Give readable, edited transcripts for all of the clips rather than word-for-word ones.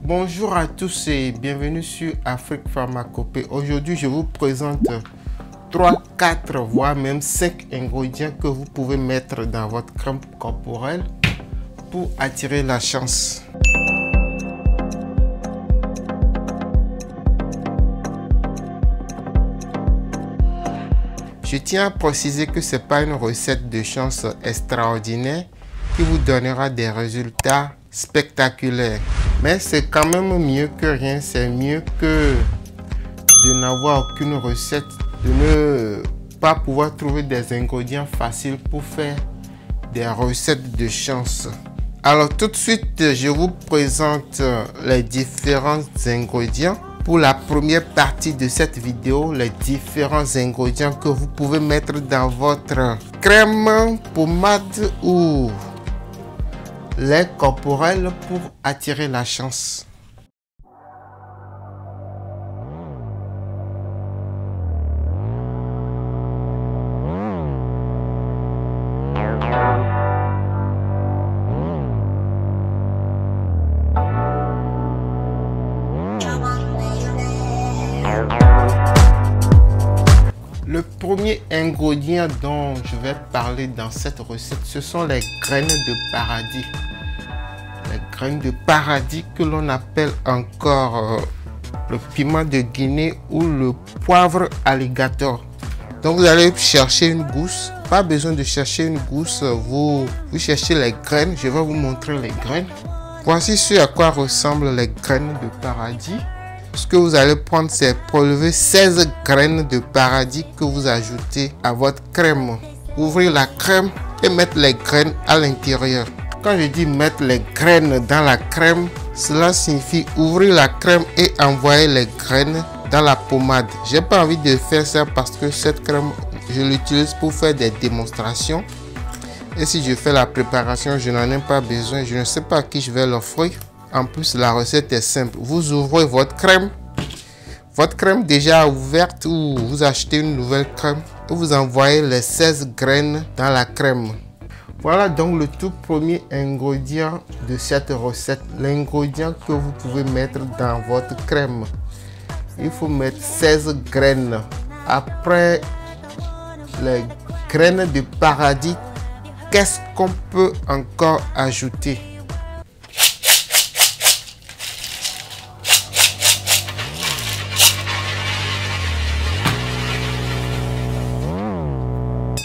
Bonjour à tous et bienvenue sur Afrique Pharmacopée. Aujourd'hui, je vous présente 3, 4, voire même 5 ingrédients que vous pouvez mettre dans votre crème corporelle pour attirer la chance. Je tiens à préciser que ce n'est pas une recette de chance extraordinaire qui vous donnera des résultats spectaculaires. Mais c'est quand même mieux que rien, c'est mieux que de n'avoir aucune recette, de ne pas pouvoir trouver des ingrédients faciles pour faire des recettes de chance. Alors tout de suite, je vous présente les différents ingrédients. Pour la première partie de cette vidéo, les différents ingrédients que vous pouvez mettre dans votre crème, pommade ou lait corporel pour attirer la chance. Le premier ingrédient dont je vais parler dans cette recette, ce sont les graines de paradis. Les graines de paradis que l'on appelle encore le piment de Guinée ou le poivre alligator. Donc vous allez chercher une gousse. Pas besoin de chercher une gousse, vous cherchez les graines. Je vais vous montrer les graines. Voici ce à quoi ressemblent les graines de paradis. Ce que vous allez prendre, c'est prélever 16 graines de paradis que vous ajoutez à votre crème. Ouvrir la crème et mettre les graines à l'intérieur. Quand je dis mettre les graines dans la crème, cela signifie ouvrir la crème et envoyer les graines dans la pommade. J'ai pas envie de faire ça parce que cette crème, je l'utilise pour faire des démonstrations. Et si je fais la préparation, je n'en ai pas besoin. Je ne sais pas à qui je vais l'offrir. En plus, la recette est simple. Vous ouvrez votre crème déjà ouverte ou vous achetez une nouvelle crème et vous envoyez les 16 graines dans la crème. Voilà donc le tout premier ingrédient de cette recette. L'ingrédient que vous pouvez mettre dans votre crème. Il faut mettre 16 graines. Après les graines de paradis, qu'est-ce qu'on peut encore ajouter?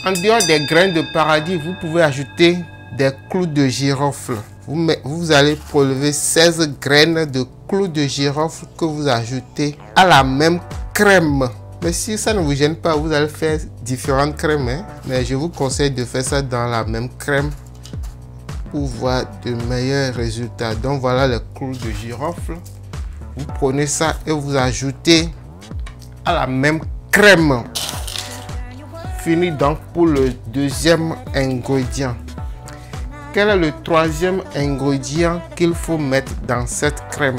En dehors des graines de paradis, vous pouvez ajouter des clous de girofle. Vous allez prélever 16 graines de clous de girofle que vous ajoutez à la même crème. Mais si ça ne vous gêne pas, vous allez faire différentes crèmes. Hein? Mais je vous conseille de faire ça dans la même crème pour voir de meilleurs résultats. Donc voilà les clous de girofle. Vous prenez ça et vous ajoutez à la même crème. Fini donc pour le deuxième ingrédient. Quel est le troisième ingrédient qu'il faut mettre dans cette crème?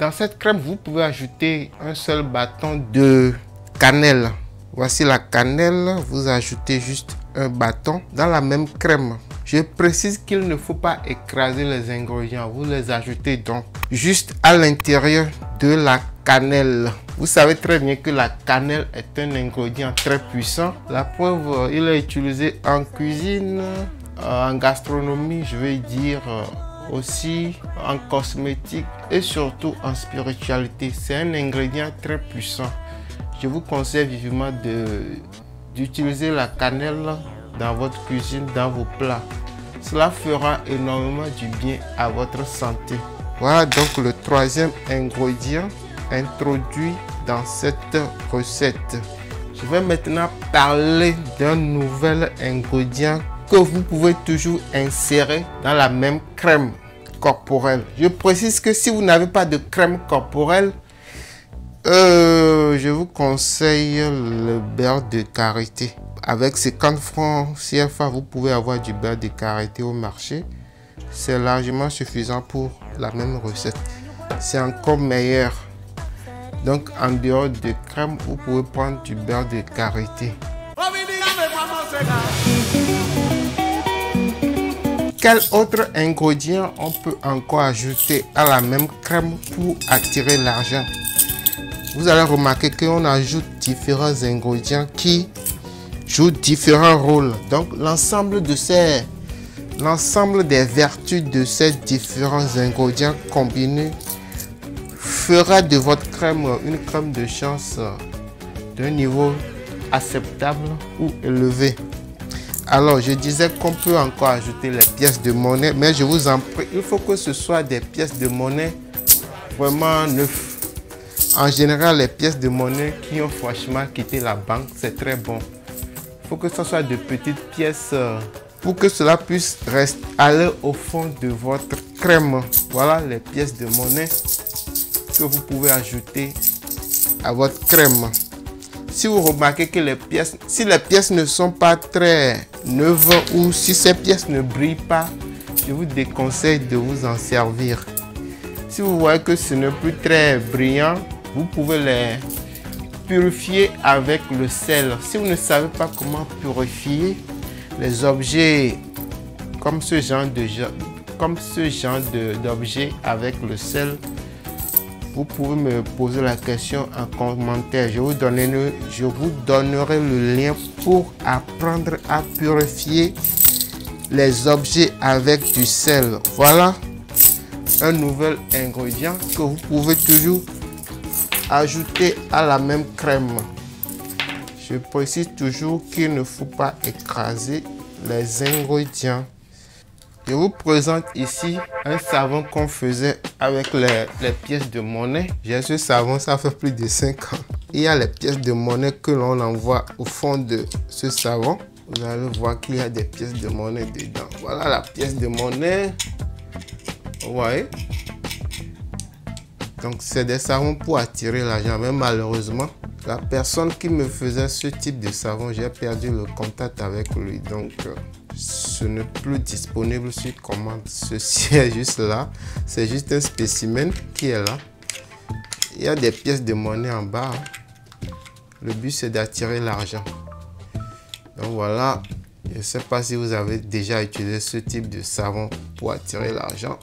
Dans cette crème, vous pouvez ajouter un seul bâton de cannelle. Voici la cannelle, vous ajoutez juste un bâton dans la même crème. Je précise qu'il ne faut pas écraser les ingrédients, vous les ajoutez donc juste à l'intérieur de la cannelle. Vous savez très bien que la cannelle est un ingrédient très puissant. La preuve, il est utilisé en cuisine, en gastronomie, je vais dire aussi en cosmétique et surtout en spiritualité. C'est un ingrédient très puissant. Je vous conseille vivement d'utiliser la cannelle dans votre cuisine, dans vos plats. Cela fera énormément du bien à votre santé. Voilà donc le troisième ingrédient introduit dans cette recette. Je vais maintenant parler d'un nouvel ingrédient que vous pouvez toujours insérer dans la même crème corporelle. Je précise que si vous n'avez pas de crème corporelle, je vous conseille le beurre de karité. Avec 50 francs CFA, vous pouvez avoir du beurre de karité au marché. C'est largement suffisant pour la même recette. c'est encore meilleur. Donc en dehors de crème, vous pouvez prendre du beurre de karité. Quel autre ingrédient on peut encore ajouter à la même crème pour attirer l'argent? Vous allez remarquer qu'on ajoute différents ingrédients qui jouent différents rôles. Donc l'ensemble des vertus de ces différents ingrédients combinés fera de votre crème une crème de chance d'un niveau acceptable ou élevé. Alors, je disais qu'on peut encore ajouter les pièces de monnaie, mais je vous en prie, il faut que ce soit des pièces de monnaie vraiment neuves. En général, les pièces de monnaie qui ont franchement quitté la banque, c'est très bon. Il faut que ce soit de petites pièces pour que cela puisse rester aller au fond de votre crème. Voilà les pièces de monnaie que vous pouvez ajouter à votre crème. Si vous remarquez que les pièces ne sont pas très neuves ou si ces pièces ne brillent pas, je vous déconseille de vous en servir. Si vous voyez que ce n'est plus très brillant, vous pouvez les purifier avec le sel. Si vous ne savez pas comment purifier les objets comme ce genre d'objet avec le sel, vous pouvez me poser la question en commentaire. Je vous donnerai le lien pour apprendre à purifier les objets avec du sel. Voilà un nouvel ingrédient que vous pouvez toujours ajouter à la même crème. Je précise toujours qu'il ne faut pas écraser les ingrédients. Je vous présente ici un savon qu'on faisait avec les pièces de monnaie. J'ai ce savon, ça fait plus de 5 ans. Il y a les pièces de monnaie que l'on envoie au fond de ce savon. Vous allez voir qu'il y a des pièces de monnaie dedans. Voilà la pièce de monnaie. Vous voyez? Donc c'est des savons pour attirer l'argent. Mais malheureusement, la personne qui me faisait ce type de savon, j'ai perdu le contact avec lui. Donc ce n'est plus disponible sur commande. Ceci est juste là. C'est juste un spécimen qui est là. Il y a des pièces de monnaie en bas. Le but c'est d'attirer l'argent. Donc voilà. Je ne sais pas si vous avez déjà utilisé ce type de savon pour attirer l'argent.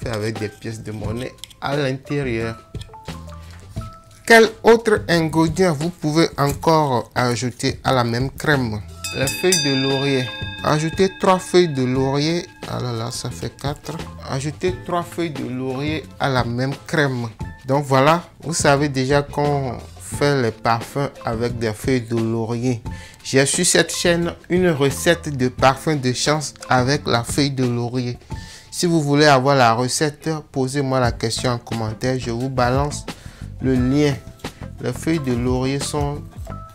Fait avec des pièces de monnaie à l'intérieur. Quel autre ingrédient vous pouvez encore ajouter à la même crème? Les feuilles de laurier. Ajoutez 3 feuilles de laurier. Ah là là, ça fait 4. Ajoutez 3 feuilles de laurier à la même crème. Donc voilà, vous savez déjà qu'on fait les parfums avec des feuilles de laurier. J'ai sur cette chaîne une recette de parfum de chance avec la feuille de laurier. Si vous voulez avoir la recette, posez-moi la question en commentaire. Je vous balance le lien. Les feuilles de laurier sont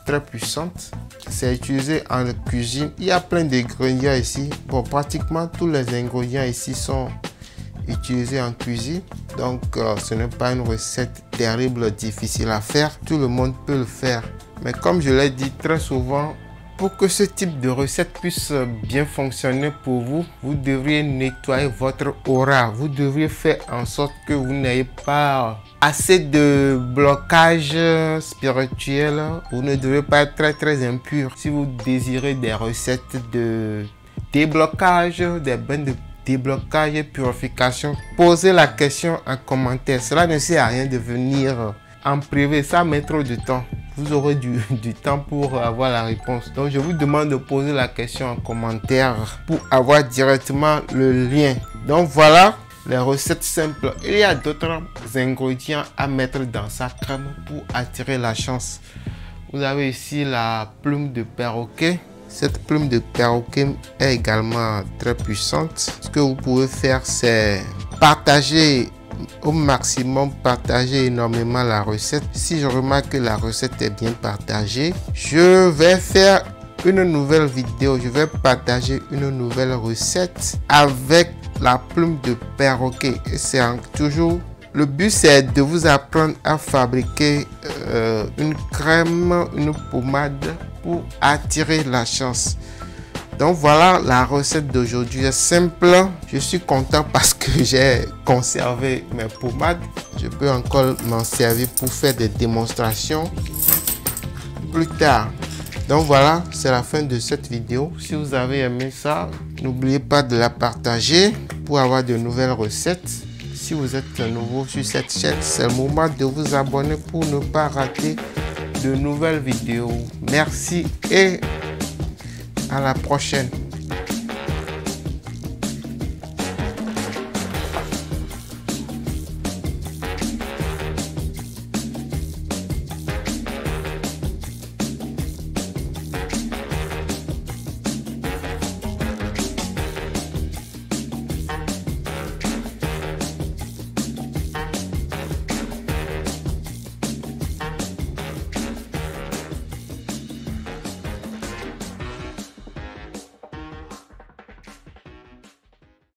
très puissantes. C'est utilisé en cuisine. Il y a plein d'ingrédients ici. Bon, pratiquement tous les ingrédients ici sont utilisés en cuisine. Donc, ce n'est pas une recette terrible, difficile à faire. Tout le monde peut le faire. Mais comme je l'ai dit très souvent, pour que ce type de recette puisse bien fonctionner pour vous, vous devriez nettoyer votre aura. Vous devriez faire en sorte que vous n'ayez pas assez de blocage spirituel. Vous ne devez pas être très impur. Si vous désirez des recettes de déblocage, des bains de déblocage et purification, posez la question en commentaire. Cela ne sert à rien de venir en privé, ça met trop de temps. Vous aurez du temps pour avoir la réponse. Donc je vous demande de poser la question en commentaire pour avoir directement le lien. Donc voilà les recettes simples. Il y a d'autres ingrédients à mettre dans sa crème pour attirer la chance. Vous avez ici la plume de perroquet. Cette plume de perroquet est également très puissante. Ce que vous pouvez faire, c'est partager au maximum, partager énormément la recette. Si je remarque que la recette est bien partagée, je vais faire une nouvelle vidéo. Je vais partager une nouvelle recette avec la plume de perroquet. Et c'est toujours le but, c'est de vous apprendre à fabriquer une crème, une pommade pour attirer la chance. Donc voilà, la recette d'aujourd'hui est simple. Je suis content parce que j'ai conservé mes pommades. Je peux encore m'en servir pour faire des démonstrations plus tard. Donc voilà, c'est la fin de cette vidéo. Si vous avez aimé ça, n'oubliez pas de la partager pour avoir de nouvelles recettes. Si vous êtes nouveau sur cette chaîne, c'est le moment de vous abonner pour ne pas rater de nouvelles vidéos. Merci et à la prochaine.